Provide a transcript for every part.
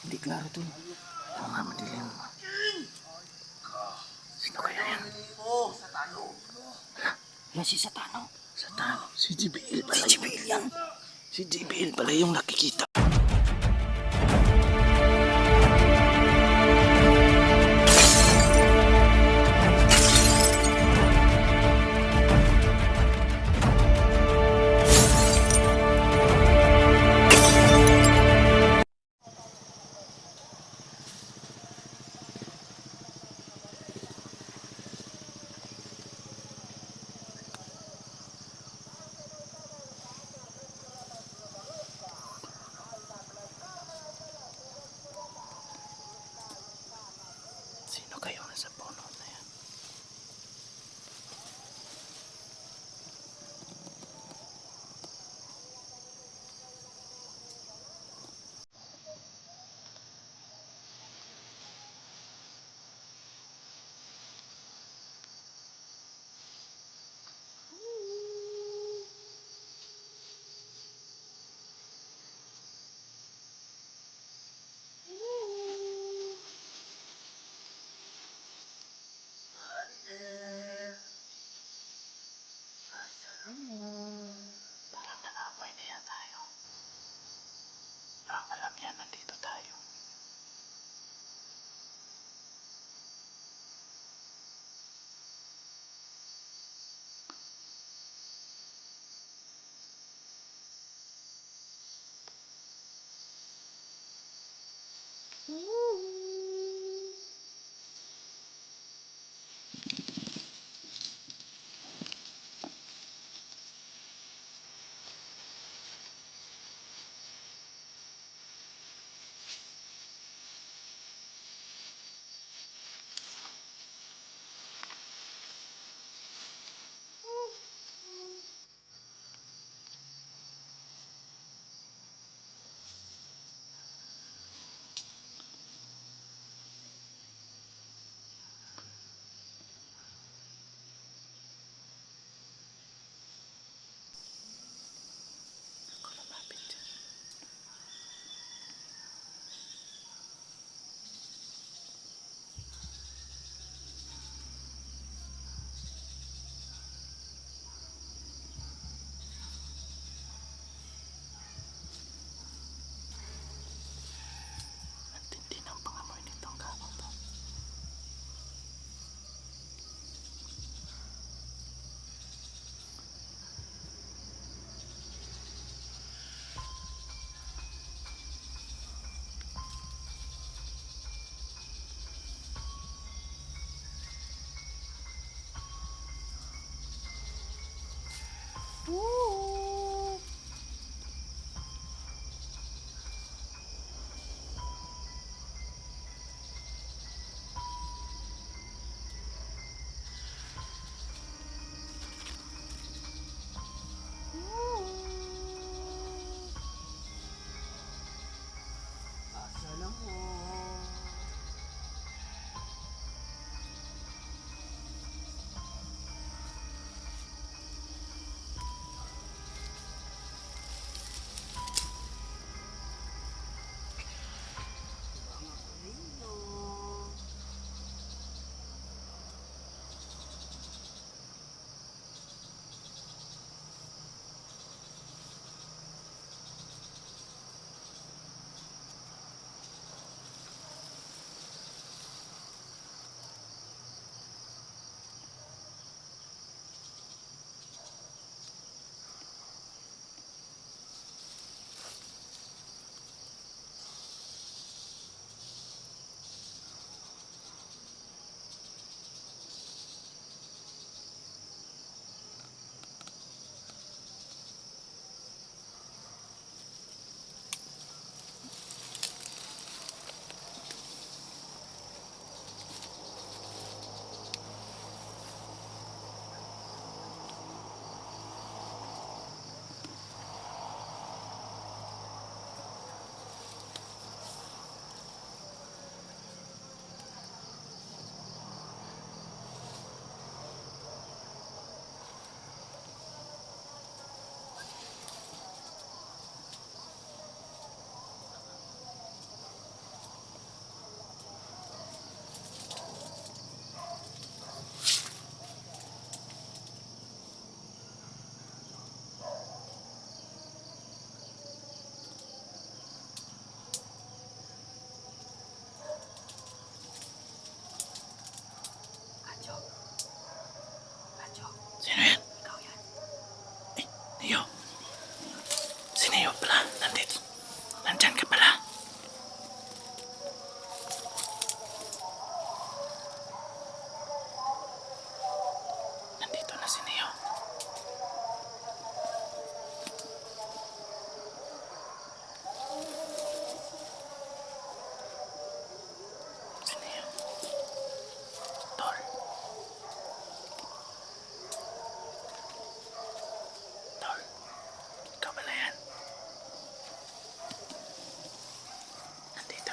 Hindi klaro to. Oo nga, madilim. Sino kaya yan? Yan si Satano. Satano? Si JBL pala. Si JBL yan. Si JBL pala yung nakikita. Sino kayo nasa puno na yan? Parang naamoy niya tayo. Alam niya, nandito tayo.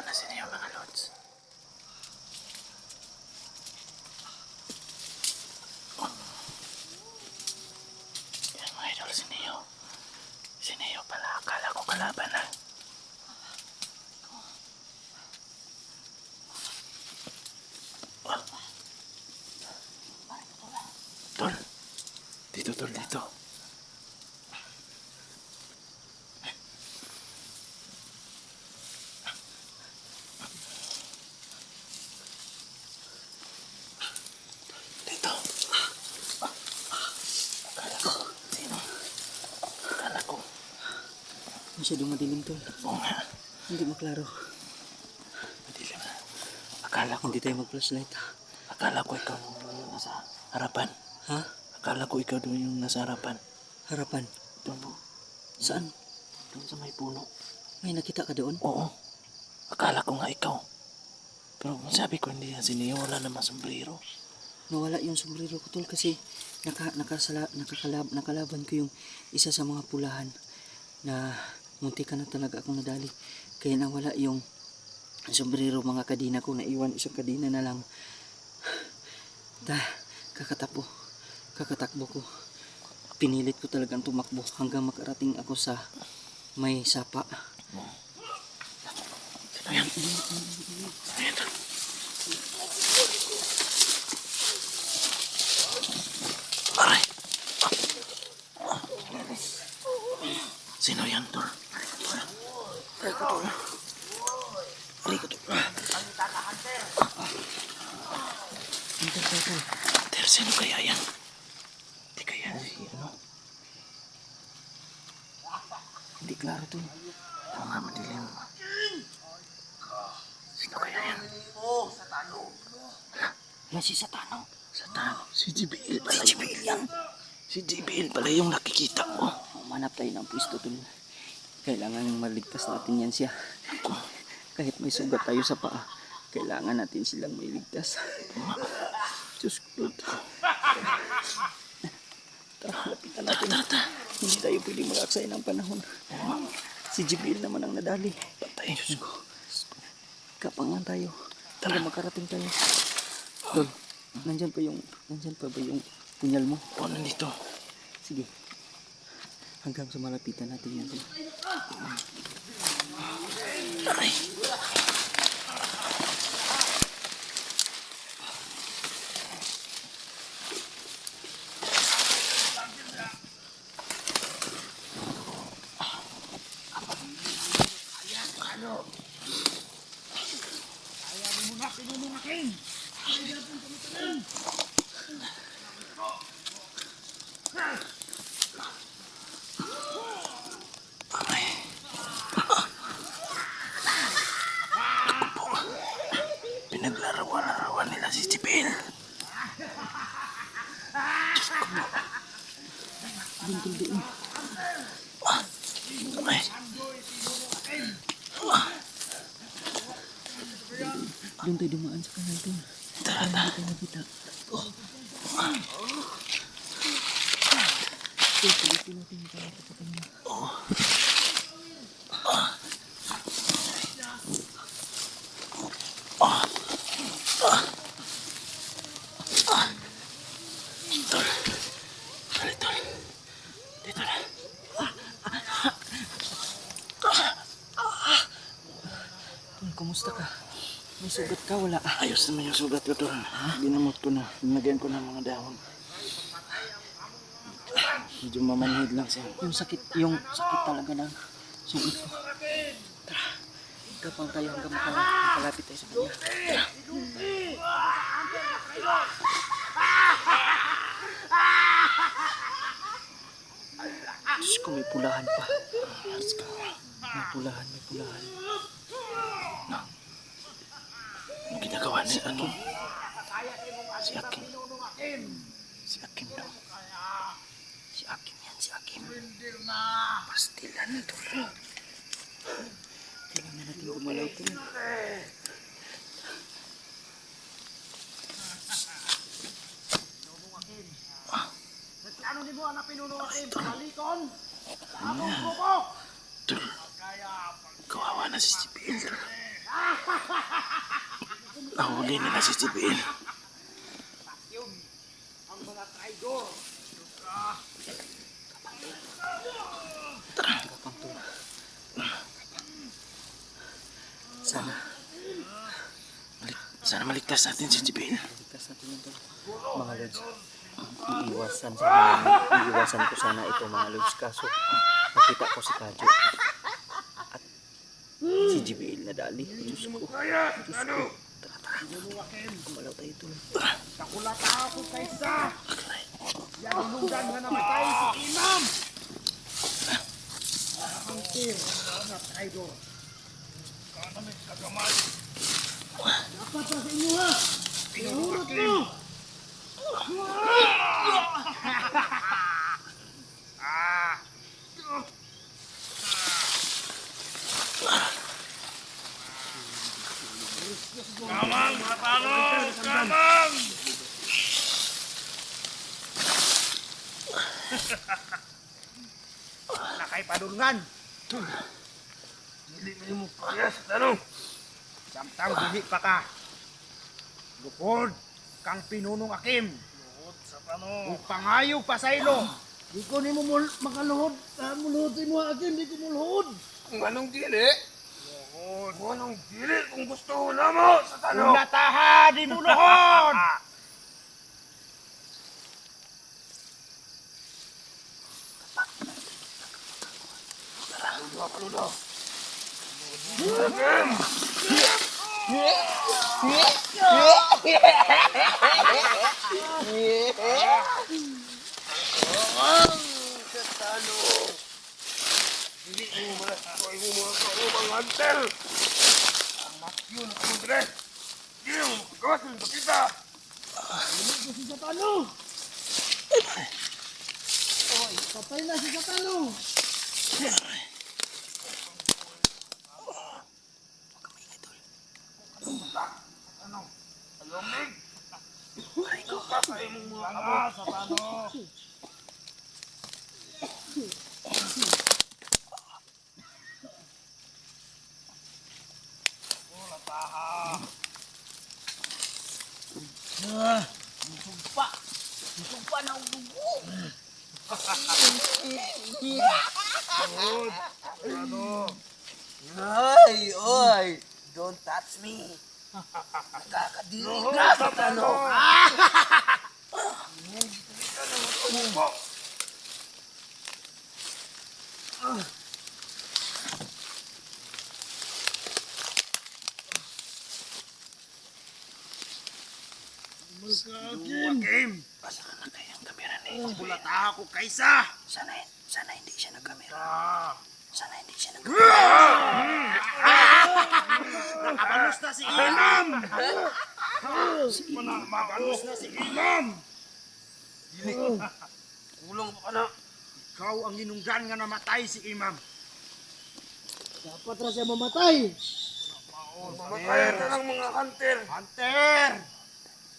Yan na si Neo mga lods. Yan mga idol, si Neo. Si Neo pala, akala ko kalaban na. Tol, dito tol, dito. Dito. Akala ko, sino? Akala ko. Masyadong madilim tol. Oo nga, Hindi maklaro. madilim na. Akala ko, Hindi tayo mag-flashlight. akala ko ikaw yung nasa harapan. Ha? Akala ko ikaw doon yung nasa harapan. Harapan. Doon po, Saan? doon sa may puno. May nakita ka doon? Oo. Akala ko nga ikaw. Pero sabi ko hindi yan si Neo, wala namang sombrero. Nawala yung sombrero ko tol kasi nakalaban ko yung isa sa mga pulahan na munti ka na talaga akong nadali. Kaya nawala yung sombrero, mga kadina ko. Naiwan isang kadina na lang. Kakatakbo ko. Pinilit ko talagang tumakbo hanggang makarating ako sa may sapa. Sino yan? Sino yan? Aray! Sino yan, Tor? Aray ko, Tor. Aray ko, Tor. Hunter, sino kaya yan? Hindi kaya si ano? Hindi klaro, Tor. Oo nga, madilim. Sino kaya yan? Yan si Satano. Satano. Si JBL pala. Si JBL yan. Si JBL pala yung nakikita ko. Manap tayo ng pwesto tol. Kailangan maligtas natin yan siya. Kahit may sugat tayo sa paa, kailangan natin silang may ligtas. Diyos ko. Tara, lapitan natin. Tara. Hindi tayo pwede mag-aksaya ng panahon. Si JBL naman ang nadali. Patay. Diyos ko. Kapangan tayo. Tara, makarating tayo. Tol, nandyan pa ba yung punyal mo? O, nandito. Sige. Hanggang sa malapitan natin yan. Tol. Aray. Aray. Ako po. Pinaglarawan nila si JBL. Doon, tol, doon. Aray. Doon tayo dumaan sa kanal, tol. Tara. Hindi tayo nakita. Tol, pilitin natin yung kalapit sa kanal. Tol. Dali, tol. Dito na. Tol, kumusta ka? May sugat ka? Wala. Ayos naman yung sugat ko, tol. Binamot ko na. Binagyan ko ng mga dahon. Medyo mamanhid lang siya. Yung sakit talaga ng sugat ko. Tara, kapang tayo hanggang makalapit tayo sa kanya. Diyos ko, may pulahan pa. Let's go. May pulahan. Ang ginagawa ni ano? Si Akim. Si Akim daw. Si Akim yan, si Akim. Pastilan na tol. Kailangan natin gumalaw ito. Tol. Kawawa na si JBL, tol. Nahuli nila si Jibil. Ang mga traidor. Sana, Sana maligtas natin si Jibil. ligtas natin yun tol. Mga lods, iiwasan ko sana ito mga lods. Kaso, nakita ko si Kadyo. At si JBL na dali. Diyos ko. Diyos ko. Tara, tara. Kumalaw tayo tol. Nakulata ako kaysa. Yan inugan nga namatay si Imam. Ang tir, mga traidor. Dapat pa sa inyo ha. Pinahurot mo. Kamang, mga tanong! Kamang! Nakay padulngan. Dili mo kaya sa tanong. Samtang dili pa ka. Lukod kang pinunong akim. Luhod sa tanong. Ug pangayo pasaylo. Di ko ni mo makaluhod. Muluhod mo akin, di ko muluhod. Kung anong dili? Luhod. Kung anong dili kung gusto na mo sa tanong. Unataha di mo luhod. Paludo, paludo. Dili mo malaskoy mo mga kaumang hunter. Ang matyo na kamundre. Dili mo makagawasin sa kita. Si Satano. Oy, patay na si Satano. Ayomig! Patay mo mga amo sa tanong. Sumpa na ang dugo. Ay, oy! Don't touch me. Nakakadiri ka sa tanong. Game. Basta ka na kayang kamera ni. Kulata ako kaysa. Sana hindi siya nagkamera. Sana hindi siya Nakabalos na si Imam. Nakabalos na si Imam. Kulong pa ka na. Ikaw ang ginunggan nga namatay si Imam. Dapat ra siya mamatay. Mamatayan na ng mga hunter. Hunter!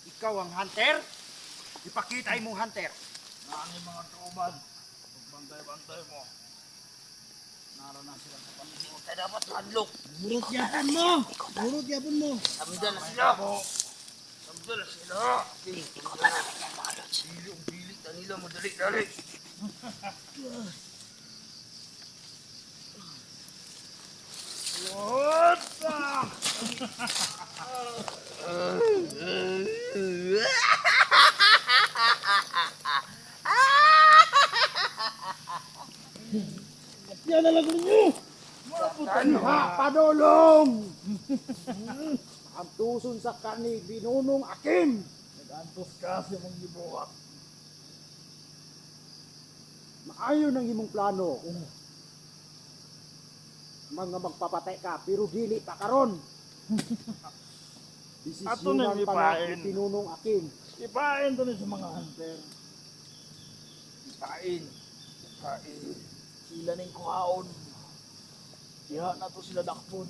Ikaw ang hunter? Ipakita mong hunter. Nani mga kauban. Bantay-bantay mo. Narana sila sa panahon. Kaya dapat hadlok. Murot yapon mo. Murot yapon mo. Samdan na sila. Samdan na sila. Ikutan namin yan mga lods. Bilik na nila madali-dali. What? Yan na lang ninyo. Ha, padulong! Ang tuson sa kani, binunong akim. Nag-antos ka siya mong gibuhat. Maayo ng imong plano. Mga magpapatay ka, pero dili pa karon. Ato na Desisyonan yung pa na ipain. ni pinunong akim. Ipain to ni sa mga hunter. Kain. Kain. Sila ning kuhaon. Diha na to sila dakpon.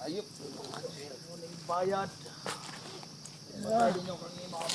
Ayop. Ano ning bayad. Matay din yung kang imam.